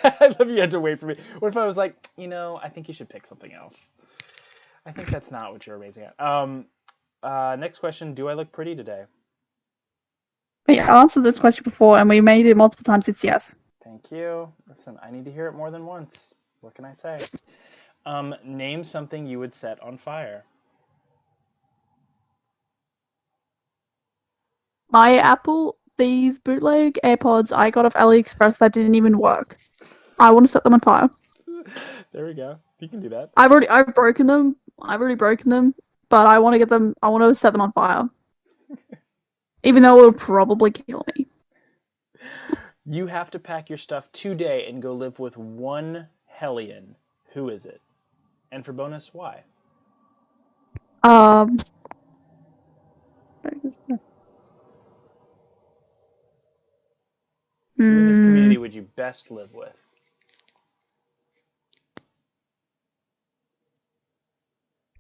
I love you had to wait for me. What if I was I think you should pick something else? I think that's not what you're amazing at. Next question. Do I look pretty today? I answered this question before, and we made it multiple times. It's yes. Thank you. Listen, I need to hear it more than once. What can I say? Name something you would set on fire. My these bootleg AirPods I got off AliExpress that didn't even work. I want to set them on fire. There we go. You can do that. I've broken them. I've already broken them, but I want to set them on fire. Even though it will probably kill me. You have to pack your stuff today and go live with one Hellion. Who is it? And for bonus, why? Um. Who in this community would you best live with?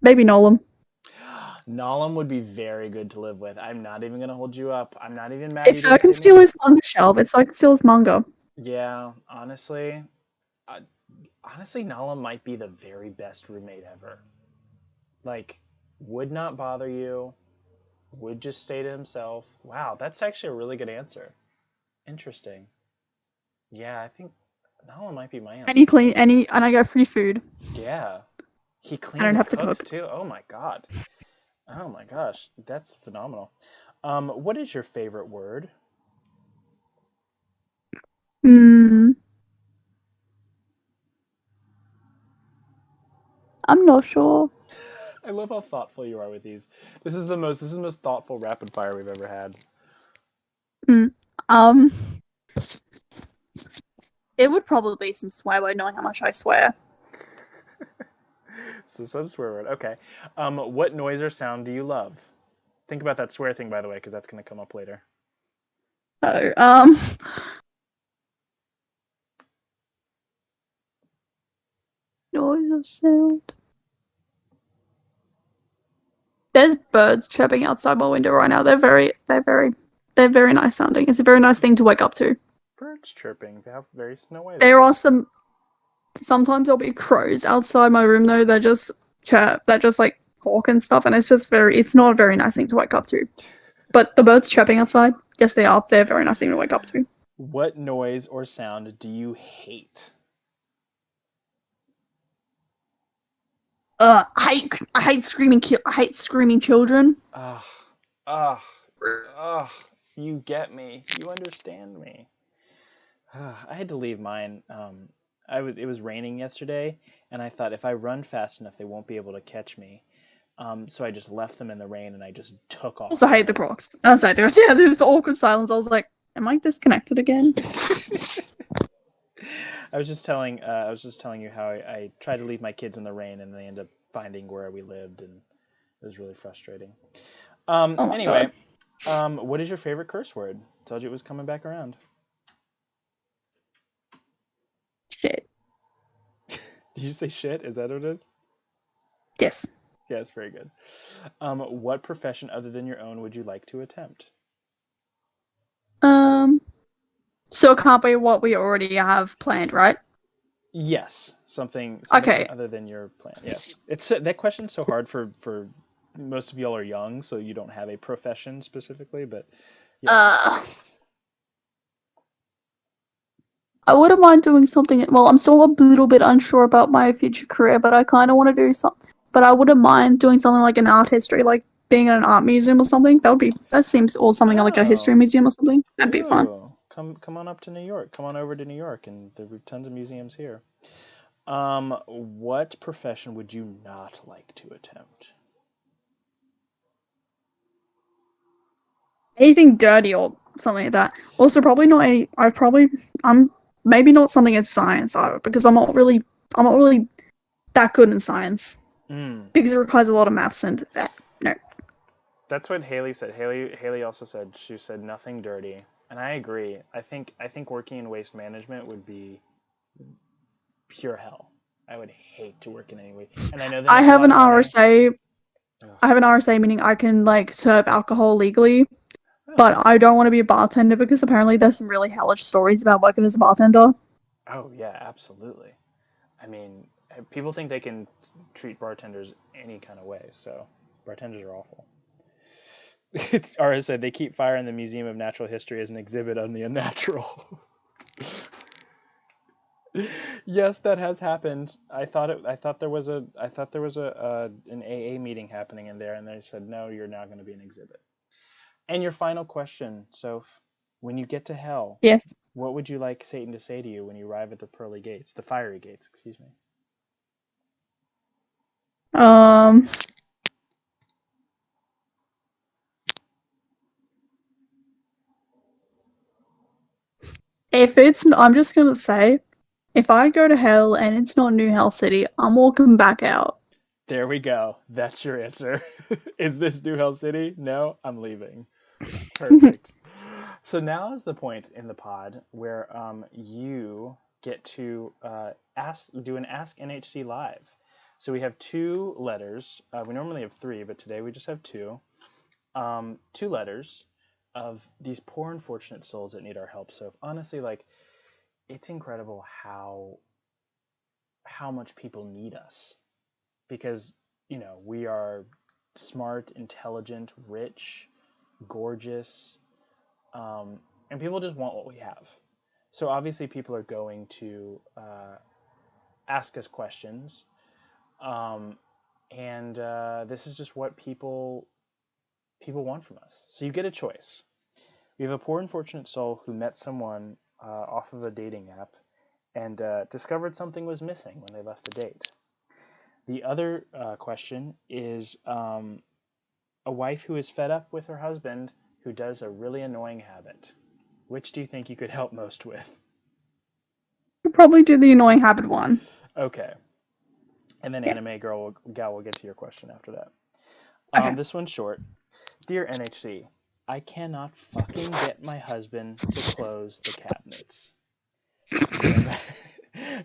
Maybe Nolan. Nolan would be very good to live with. I'm not even going to hold you up. I'm not even mad you It's so I didn't can say steal me. his manga shelf. It's so I can steal his manga. Yeah, honestly, Nolan might be the very best roommate ever. Like, would not bother you, would just stay to himself. Wow, that's actually a really good answer. Interesting. Yeah, I think Nolan might be my answer. And I get free food. Yeah. He I cleans don't and have to cooks cook. too. Oh my god. Oh my gosh, that's phenomenal. What is your favorite word? Hmm. I'm not sure. I love how thoughtful you are with these. This is the most thoughtful rapid fire we've ever had. Um. It would probably be some swear word, knowing how much I swear. So some swear word. Okay. What noise or sound do you love? Think about that swear thing, by the way, because that's going to come up later. Oh. Noise or sound. There's birds chirping outside my window right now. They're very nice sounding. It's a very nice thing to wake up to. Birds chirping. They have very snow white There are eyes. some. Sometimes there'll be crows outside my room though. They just chirp. They just like hawk and stuff, and it's just very. It's not a very nice thing to wake up to. But the birds chirping outside, yes, they are. They're a very nice thing to wake up to. What noise or sound do you hate? I hate screaming. I hate screaming children. Ugh. Ugh. Ugh. You get me. You understand me. I had to leave mine. It was raining yesterday, and I thought if I run fast enough, they won't be able to catch me. So I just left them in the rain, and I just took off. Also, I hate the crocs. I was like, there was awkward silence. I was like, am I disconnected again? I was just telling you how I tried to leave my kids in the rain, and they ended up finding where we lived, and it was really frustrating. Oh my Anyway, God. what is your favorite curse word? Told you it was coming back around. Shit. Did you say shit? Is that what it is? Yes. Yeah, it's very good. What profession other than your own would you like to attempt? So it can't be what we already have planned, right? Yes, something Okay. other than your plan. Yes, it's that question's so hard for most of y'all are young, so you don't have a profession specifically. But yes. I wouldn't mind doing something. Well, I'm still a little bit unsure about my future career, but I kind of want to do something. But I wouldn't mind doing something like an art history, like being in an art museum or something. That seems, or something like a history museum or something. That'd be fun. Ooh, come on up to New York. Come on over to New York, and there are tons of museums here. What profession would you not like to attempt? Anything dirty or something like that. Also, probably not any. I'm maybe not something in science either, because I'm not really that good in science because it requires a lot of maths and no. That's what Haley said. Haley also said she said nothing dirty, and I agree. I think working in waste management would be pure hell. I would hate to work in any way, and I know they I make a have lot an of money. RSA. Ugh. I have an RSA, meaning I can like serve alcohol legally, Oh. but I don't want to be a bartender because apparently there's some really hellish stories about working as a bartender. Oh yeah, absolutely. I mean, people think they can treat bartenders any kind of way, so bartenders are awful. RSA, they keep fire in the Museum of Natural History as an exhibit on the unnatural. Yes, that has happened. I thought there was an AA meeting happening in there, and they said no, you're now going to be an exhibit. And your final question, Soph, when you get to hell, Yes. what would you like Satan to say to you when you arrive at the pearly gates, the fiery gates? Excuse me. Um. I'm just gonna say, if I go to hell and it's not New Hell City, I'm walking back out. There we go. That's your answer. Is this New Hell City? No, I'm leaving. Perfect. So now is the point in the pod where you get to do an Ask NHC live. So we have 2 letters. We normally have 3, but today we just have 2. 2 letters of these poor unfortunate souls that need our help. So honestly, like, it's incredible how much people need us, because we are smart, intelligent, rich, gorgeous, and people just want what we have. So obviously people are going to ask us questions, and this is just what people want from us. So you get a choice. We have a poor unfortunate soul who met someone off of a dating app and discovered something was missing when they left the date. The other question is a wife who is fed up with her husband who does a really annoying habit. Which do you think you could help most with? I'll probably do the annoying habit one. Okay. And then Anime Gal will get to your question after that. Okay. This one's short. Dear NHC, I cannot fucking get my husband to close the cabinets.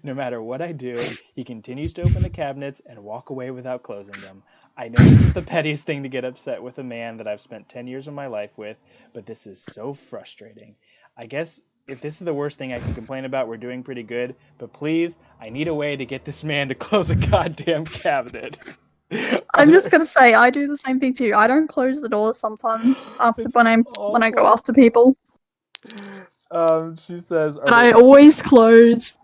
No matter what I do, he continues to open the cabinets and walk away without closing them. I know this is the pettiest thing to get upset with a man that I've spent 10 years of my life with, but this is so frustrating. I guess if this is the worst thing I can complain about, we're doing pretty good, but please, I need a way to get this man to close a goddamn cabinet. I'm just gonna say I do the same thing too. I don't close the doors sometimes after when I go after people. She says, but I always close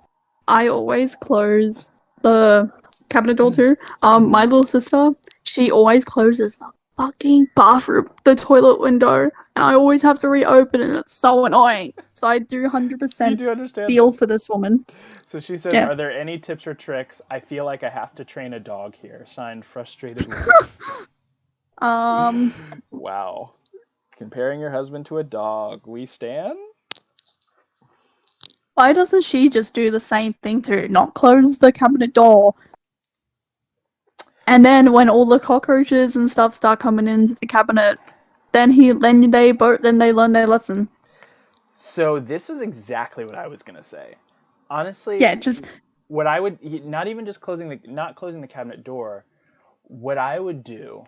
the cabinet door too. My little sister, she always closes the fucking bathroom, the toilet window, and I always have to reopen it, and it's so annoying. So I do 100% feel for this woman. So she says, Are there any tips or tricks? I feel like I have to train a dog here. Signed, Frustrated Wife. Wow. Comparing your husband to a dog. We stan? Why doesn't she just do the same thing too? Not close the cabinet door. And then when all the cockroaches and stuff start coming into the cabinet, then they learn their lesson. So this is exactly what I was gonna say. Honestly, what I would not closing the cabinet door. What I would do,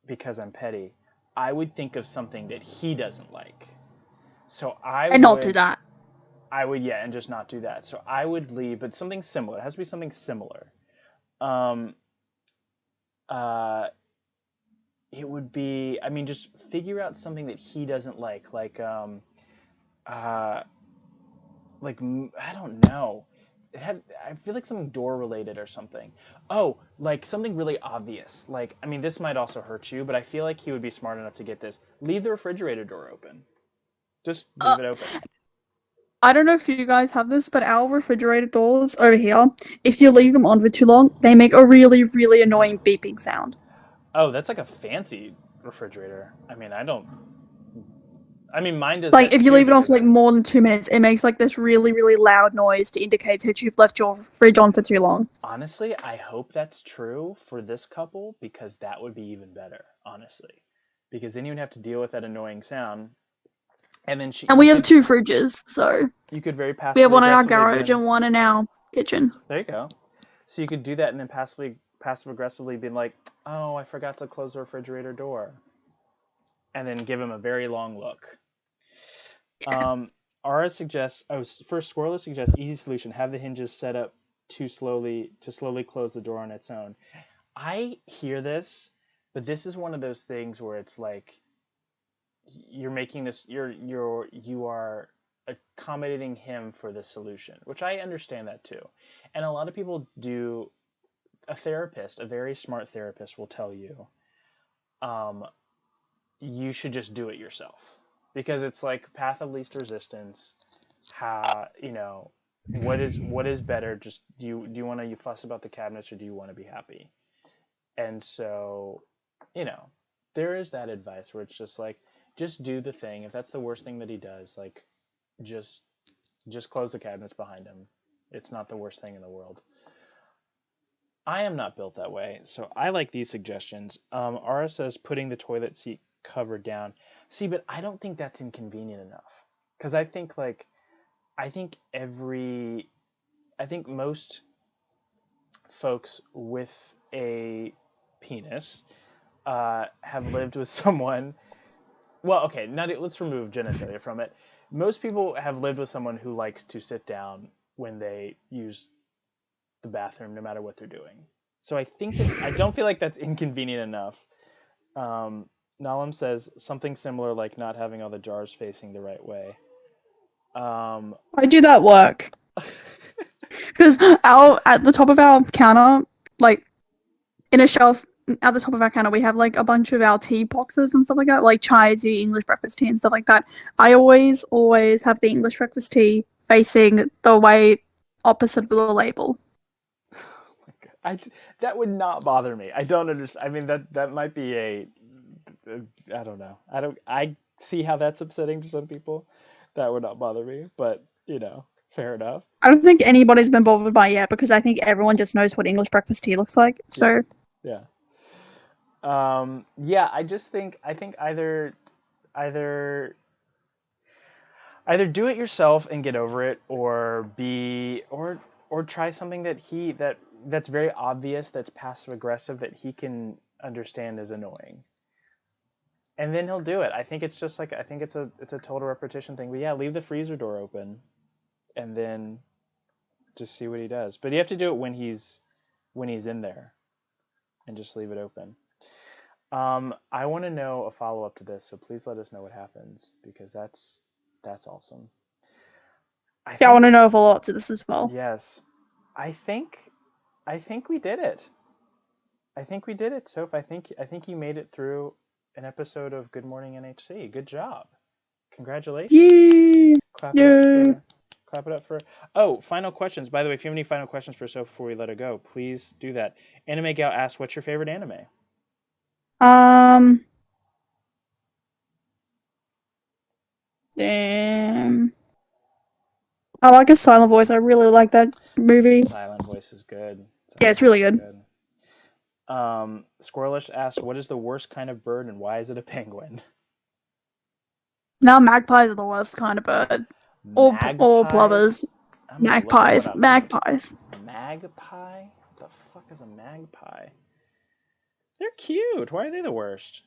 because I'm petty, I would think of something that he doesn't like. So not do that. I would, and just not do that. So I would leave, but something similar. It has to be something similar. It would be, just figure out something that he doesn't like I don't know. I feel like something door related or something. Oh, like something really obvious. This might also hurt you, but I feel like he would be smart enough to get this. Leave the refrigerator door open. Just leave it open. I don't know if you guys have this, but our refrigerator doors over here, if you leave them on for too long, they make a really, really annoying beeping sound. Oh, that's like a fancy refrigerator. Mine does. Like if you leave it on for more than 2 minutes, it makes like this really, really loud noise to indicate that you've left your fridge on for too long. Honestly, I hope that's true for this couple, because that would be even better. Honestly, because then you would have to deal with that annoying sound. And then we have 2 fridges, so you could very passively. We have one in our garage and one in our kitchen. There you go. So you could do that and then passive aggressively be like, "Oh, I forgot to close the refrigerator door," and then give him a very long look. Ara suggests. First Squirrel suggests easy solution: have the hinges set up to slowly close the door on its own. I hear this, but this is one of those things where it's like you're making this. You are accommodating him for the solution, which I understand that too, and a lot of people do. A very smart therapist will tell you, you should just do it yourself, because it's like path of least resistance. What is better? Just do you want to fuss about the cabinets, or do you want to be happy? And so, there is that advice where it's just like, just do the thing. If that's the worst thing that he does, like, just close the cabinets behind him. It's not the worst thing in the world. I am not built that way, so I like these suggestions. Ara says putting the toilet seat cover down. See, but I don't think that's inconvenient enough. Because I think like I think every I think most folks with a penis have lived with someone. Well, okay, not let's remove genitalia from it. Most people have lived with someone who likes to sit down when they use the bathroom, no matter what they're doing. So I don't feel like that's inconvenient enough. Nalam says something similar, like not having all the jars facing the right way. I do that work because at the top of our counter, like in a shelf at the top of our counter, we have like a bunch of our tea boxes and stuff like that, like chai tea, English breakfast tea, and stuff like that. I always have the English breakfast tea facing the way opposite of the label. That would not bother me. I don't understand. I mean, that might be I don't know. I see how that's upsetting to some people. That would not bother me, but fair enough. I don't think anybody's been bothered by it yet because I think everyone just knows what English breakfast tea looks like. So yeah. Yeah, I think either do it yourself and get over it, or try something that's very obvious, that's passive aggressive, that he can understand is annoying. And then he'll do it. I think it's just like I think it's a total repetition thing. But yeah, leave the freezer door open and then just see what he does. But you have to do it when he's in there and just leave it open. I want to know a follow-up to this, so please let us know what happens, because that's awesome. I want to know a follow-up to this as well. Yes. I think we did it. Soph. I think you made it through an episode of Good Morning NHC. Good job. Congratulations. Yay! Clap it up for. Oh, final questions. By the way, if you have any final questions for Soph before we let her go, please do that. Anime Gal asks, what's your favorite anime? Damn. I like A Silent Voice. I really like that movie. Silent Voice is good. Yeah, it's really good. Squirrelish asks, what is the worst kind of bird and why is it a penguin? Now magpies are the worst kind of bird. Or plovers. Magpies. Magpies. Magpie? What the fuck is a magpie? They're cute. Why are they the worst?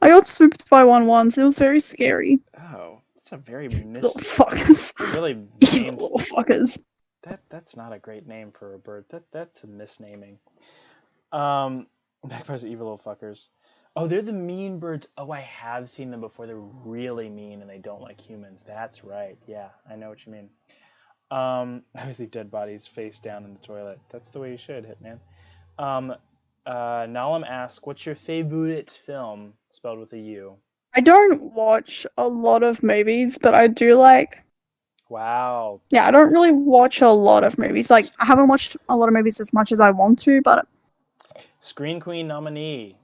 I got swooped by one once. It was very scary. Oh, that's a very little fuckers. Really named... little fuckers. That's not a great name for a bird. That's a misnaming. Magpies are evil little fuckers. Oh, they're the mean birds. Oh, I have seen them before. They're really mean and they don't like humans. That's right. Yeah, I know what you mein. I always leave dead bodies face down in the toilet. That's the way you should, Hitman. Nalam asks, what's your favorite film, spelled with a U? I don't watch a lot of movies, but I do like... Wow. Yeah, I don't really watch a lot of movies. Like, I haven't watched a lot of movies as much as I want to, but... Screen Queen nominee.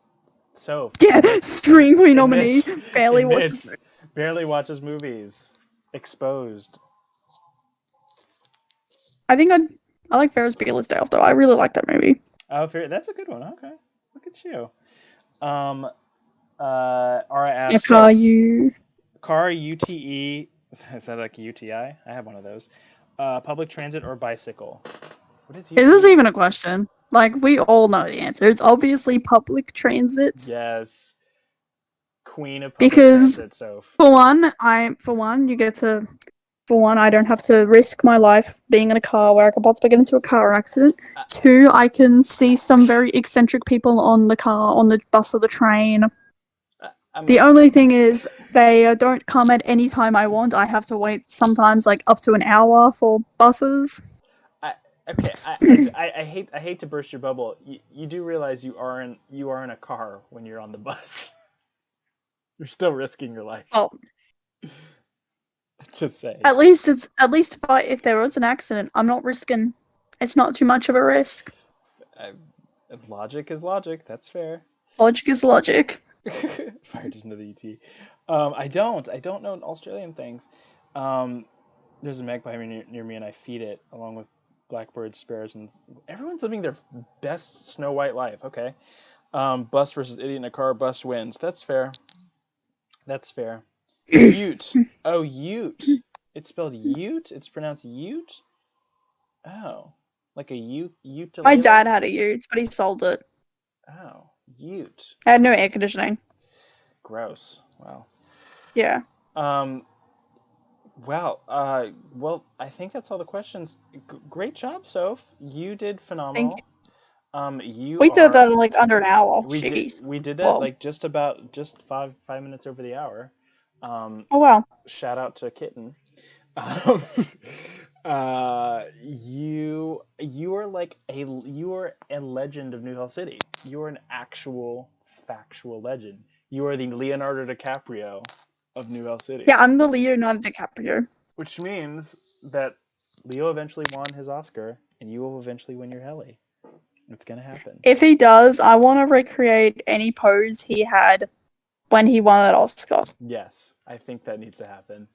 Soph. Yeah, Screen Queen nominee. Barely watches movies. Exposed. I think I like Ferris Bueller's Day Off, though. I really like that movie. Oh, that's a good one. Okay. Look at you. Ara asks... Car, UTE... Is that like a UTI? I have one of those. Public transit or bicycle? What is UTE? Is this even a question? Like, we all know the answer. It's obviously public transit. Yes. Queen of public transit, Soph. For one, I don't have to risk my life being in a car where I could possibly get into a car accident. 2, I can see some very eccentric people on the bus or the train. The only thing is, they don't come at any time I want. I have to wait sometimes like up to an hour for buses. Okay, I hate to burst your bubble. You do realize you are in a car when you're on the bus. You're still risking your life. Oh. Just say. At least if there was an accident, I'm not risking. It's not too much of a risk. Logic is logic. That's fair. Logic is logic. Fire just into the ET. I don't know Australian things. There's a magpie near me, and I feed it along with blackbirds, sparrows, and everyone's living their best Snow White life. Okay. Bus versus idiot in a car. Bus wins. That's fair. That's fair. Ute. Oh, Ute. It's spelled Ute. It's pronounced Ute. Oh, like a ukulele. My dad had a ute, but he sold it. Oh, Ute. I had no air conditioning. Gross. Wow. Yeah. Well, I think that's all the questions. Great job, Soph. You did phenomenal. Thank You We did are. that in like under an hour. We Jeez. did that Well, like just five minutes over the hour. oh wow. Shout out to Kitten. You are like you are a legend of New Hell City. You are an actual factual legend. You are the Leonardo DiCaprio of New Hell City. Yeah, I'm the Leonardo DiCaprio. Which means that Leo eventually won his Oscar, and you will eventually win your Helly. It's gonna happen. If he does, I want to recreate any pose he had when he won that Oscar. Yes, I think that needs to happen.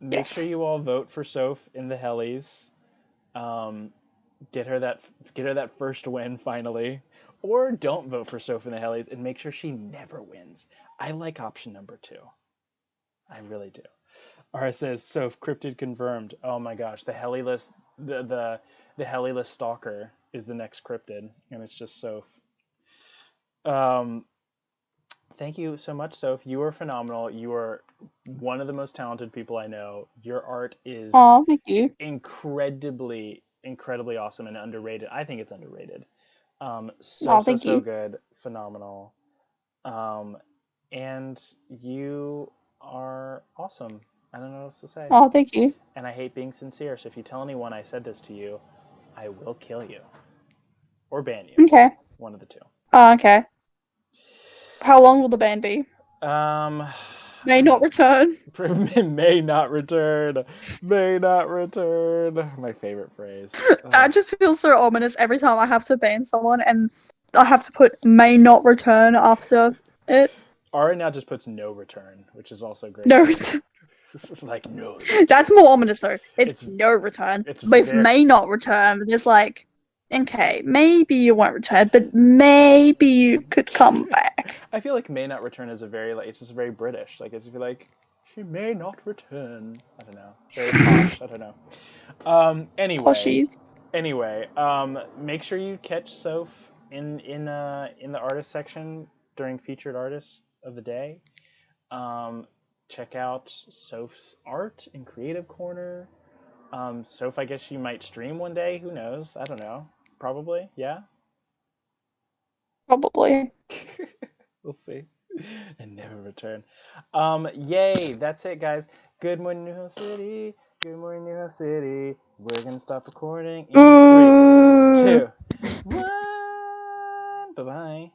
Make Yes. sure you all vote for Soph in the Hellies. Get her that first win finally, or don't vote for Soph in the Hellies and make sure she never wins. I like option number 2. I really do. Ara says Soph cryptid confirmed. Oh my gosh, the Helly list, the Helly list stalker is the next cryptid, and it's just Soph. Thank you so much, Soph. You are phenomenal. You are one of the most talented people I know. Your art is Thank you. incredibly awesome and underrated. I think it's underrated. Thank you. Good, phenomenal. And you are awesome. I don't know what else to say. Thank you. And I hate being sincere, so if you tell anyone I said this to you, I will kill you. Or ban you. Okay. One of the two. Okay. How long will the ban be? May not return. May not return. May not return. My favorite phrase. That just feels so ominous every time I have to ban someone and I have to put may not return after it. Ara now just puts no return, which is also great. No return. Like no. That's more ominous though. It's no return. But if may not return, there's like, okay, maybe you won't return, but maybe you could come back. I feel like may not return is it's just very British. Like it's just like she may not return. I don't know. Very posh. I don't know. Anyway. Poshies. Anyway, make sure you catch Soph in the artist section during featured artists of the day. Check out Soph's art in Creative Corner. Soph, I guess she might stream one day. Who knows? I don't know. Probably, yeah. Probably. We'll see. And never return. Yay! That's it, guys. Good morning, New Hell City. Good morning, New Hell City. We're gonna stop recording in 3, 2, 1. Bye bye.